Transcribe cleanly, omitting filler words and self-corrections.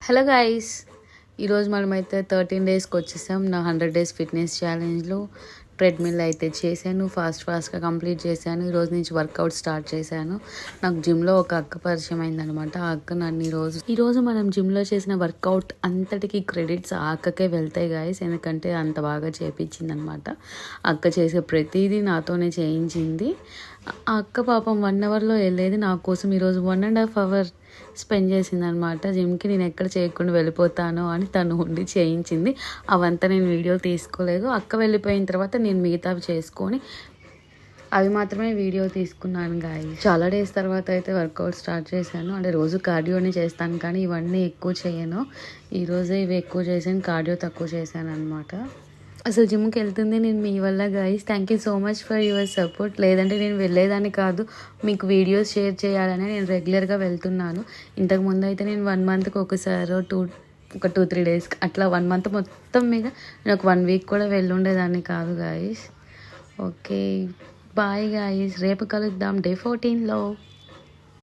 Hello guys, ఈరోజు మనమైతే 13 డేస్కి వచ్చేసాం. నా 100 డేస్ ఫిట్నెస్ ఛాలెంజ్లో ట్రెడ్మిల్ అయితే చేశాను. ఫాస్ట్గా కంప్లీట్ చేశాను. ఈరోజు నుంచి వర్కౌట్ స్టార్ట్ చేశాను. నాకు జిమ్లో ఒక అక్క పరిచయం అయిందనమాట. ఆ అక్క నన్ను ఈరోజు మనం జిమ్లో చేసిన వర్కౌట్ అంతటికి క్రెడిట్స్ ఆ అక్కకే వెళ్తాయి గాయస్. ఎందుకంటే అంత బాగా చేయించింది అనమాట. అక్క చేసే ప్రతిదీ నాతోనే చేయించింది. ఆ అక్క పాపం 1 అవర్లో వెళ్ళేది నా కోసం ఈరోజు 1.5 అవర్ స్పెండ్ చేసింది అనమాట. జిమ్కి నేను ఎక్కడ చేయకుండా వెళ్ళిపోతాను అని తను ఉండి చేయించింది. అవంతా నేను వీడియో తీసుకోలేదు. అక్క వెళ్ళిపోయిన తర్వాత నేను మిగతావి చేసుకొని అవి మాత్రమే వీడియో తీసుకున్నాను గాయస్. చాలా డేస్ తర్వాత అయితే వర్కౌట్ స్టార్ట్ చేశాను. అంటే రోజు కార్డియోనే చేస్తాను, కానీ ఇవన్నీ ఎక్కువ చేయను. ఈరోజే ఇవి ఎక్కువ చేశాను, కార్డియో తక్కువ చేశాను అనమాట. అసలు జిమ్కి వెళ్తుంది నేను మీ వల్ల guys. Thank you so much for your support. లేదంటే నేను వెళ్ళేదాన్ని కాదు. మీకు వీడియోస్ షేర్ చేయాలని నేను రెగ్యులర్గా వెళ్తున్నాను. ఇంతకుముందు అయితే నేను 1 మంత్కి ఒకసారి ఒక 2-3 డేస్కి అట్లా 1 మంత్ మొత్తం మీద నేను ఒక 1 వీక్ కూడా వెళ్ళుండేదాన్ని కాదు గాయస్. Okay, bye guys. రేపు కలుద్దాం డే 14లో.